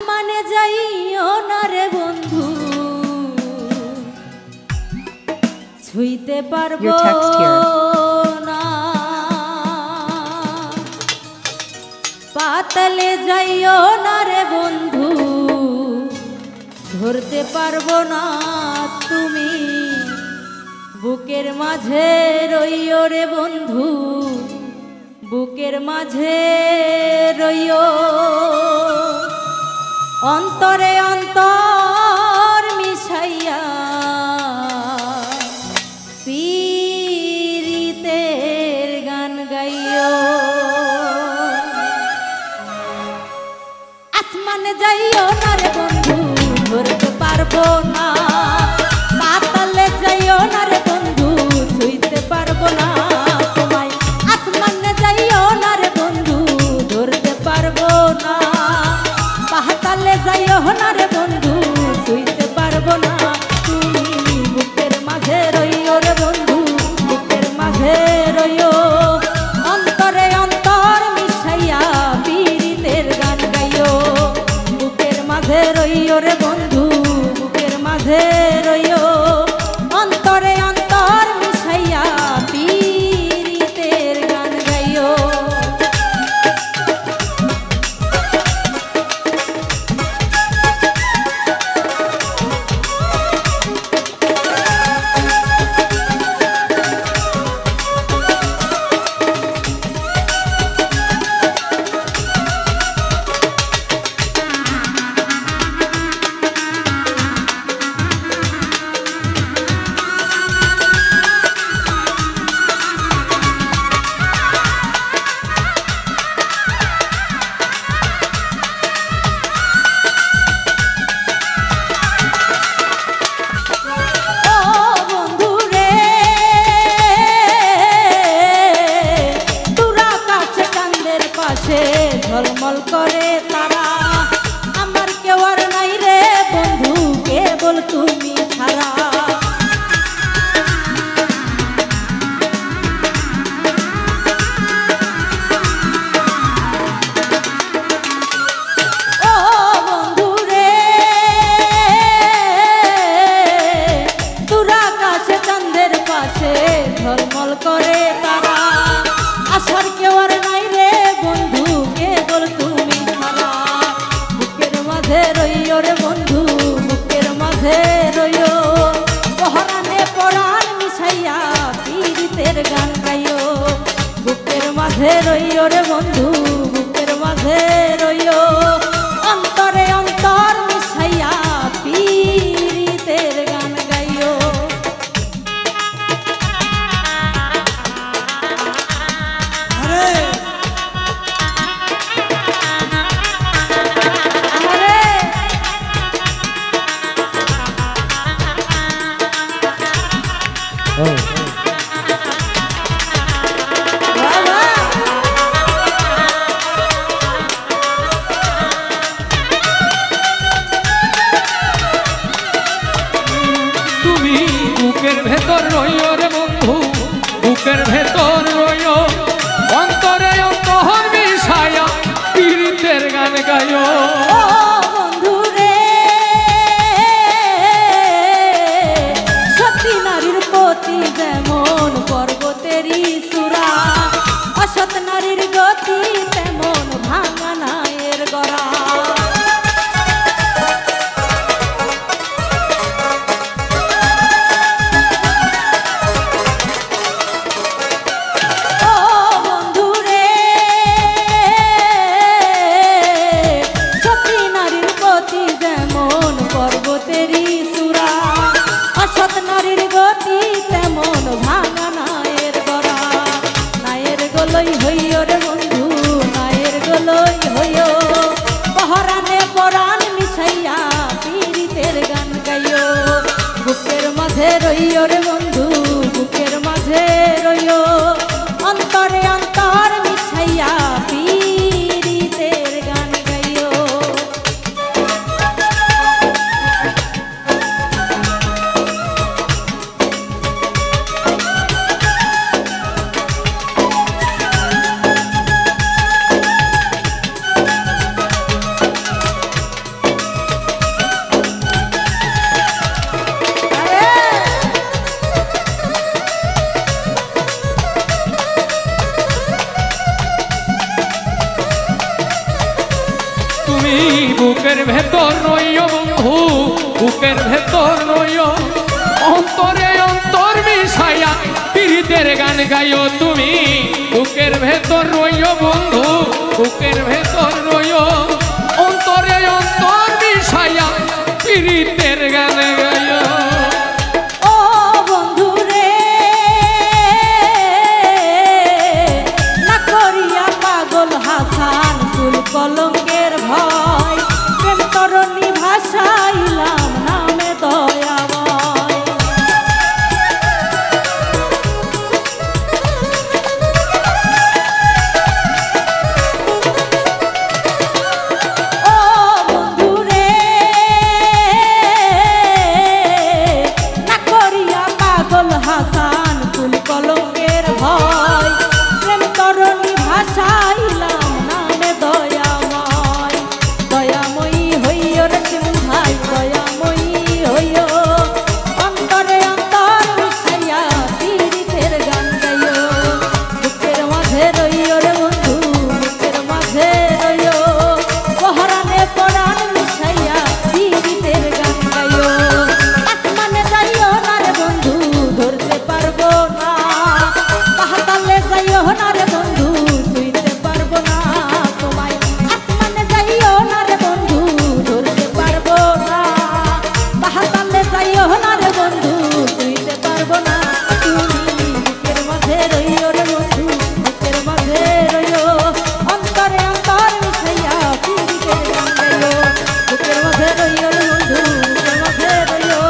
আসমানে যাইও না রে বন্ধু, ছুঁইতে পারবো না। পাতালে যাইও না রে বন্ধু, ধরতে পারবো না তুমি। বুকের মাঝে রইও রে বন্ধু, বুকের মাঝে রইও। অন্তরে অন্তর মিশাইয়া পীরিতের গান গাইও। আসমানে যাইও না রে বন্ধু, ধরতে পারবো না। পাতালে যাইও না রে বন্ধু, ছুঁইতে পারবো না তোমায়। আসমানে যাইও না রে বন্ধু, ধরতে পারবো না। পাতালে যাইও না রে বন্ধু, ছুঁইতে পারবো না তুমি। বুকের মাঝে রইও রে বন্ধু, বুকের মাঝে রইও। অন্তরে অন্তর মিশাইয়া পীরিতের গান গাইও। বুকের মাঝে রইও রে বন্ধু, বুকের মাঝে রইও। অন্তরে অন্তর মিশাইয়া পীরিতের গান গাইও। ঝলমল করে তারা, আমার কেউ আর নাই রে বন্ধু, কেবল তুমি ছাড়া। ও বন্ধু রে, তোরা কাছে চাঁদের পাশে ঝলমল করে তারা, আসার কেউ আর নাই রে বন্ধু, কেবল তুমি ছাড়া। বুকের মাঝে রইও রে বন্ধু, বুকের মাঝে রইও। পহরানে পরাণ মিশাইয়া পীরিতের গান গাইও। বুকের মাঝে রইও রে বন্ধু, বুকের মাঝে রইও। অন্তরে অন্তর মিশাইয়া পীরিতের গান গাইও। তুমি বুকের ভেতর রইও রে বন্ধু, বুকের ভেতর রইও। অন্তরে অন্তর মিশাইয়া পীরিতের গান গাইও। বন্ধু রে, সতী নারীর প্রতি যেমন পর্বতেরই চূড়া, অসৎ নারীর গতি তেমন ভাঙা নায়ের গড়া। অসৎ নারীর গতি তেমন ভাঙা নায়ের গড়া। নায়ের গলই হইও রে বন্ধু, নায়ের গলই হইও। পহরানে পরাণ মিশাইয়া পীরিতের গান গাইও। বুকের মাঝে রইও রে বন্ধু, বুকের মাঝে রইও। অন্তরে অন্তর মিশাইয়া পীরিতের গান গাইও। বুকের ভেতর রইও বন্ধু, বুকের ভেতর রইও, অন্তরে অন্তর মিশাইয়া পীড়িতের গান গাইও তুমি। বুকের ভেতর রইও বন্ধু, বুকের ভেতর রইও, অন্তরে অন্তর মিশাইয়া পীড়িতের গান গাইও। ও বন্ধু রে, না করিয়া পাগল হাসান ফুল কলঙ্কের ভয়, প্রেম তরণী ভাষাইলাম নামে দয়াময়। ও বন্ধু রে, না করিয়া পাগল হাসান ফুল কলঙ্কের ভয়, প্রেম তরণী ভাষাইলাম নামে দয়াময়। দয়াময়ী হইও রে তুমি ভাই, দয়াময়ী হইও, অন্তরে অন্তর মিশাইয়া পীড়িতের গান গাইও। বুকের মাঝে রইও রে বন্ধু, বুকের মাঝে রইও, পহরানে পরাণ মিশাইয়া পীড়িতের গান গাইও। আসমানে যাইও না রে বন্ধু, ধরতে পারবো না, পাহাড়ে যাইও না রে বন্ধু, ছুঁইতে পারবো না তোমায়। আসমানে যাইও না রে বন্ধু, ধরতে পারবো না, পাহাড়ে যাইও না রে বন্ধু, ছুঁইতে পারবো না তুমি। বুকের মাঝে রইও রে বন্ধু, বুকের মাঝে রইও, অন্তরে অন্তর মিশাইয়া পীড়িতের গান গাইও। বুকের মাঝে রইও রে বন্ধু, বুকের মাঝে রইও,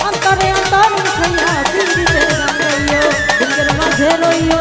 অন্তরে অন্তর মিশাইয়া পীড়িতের গান গাইও। বুকের মাঝে রইও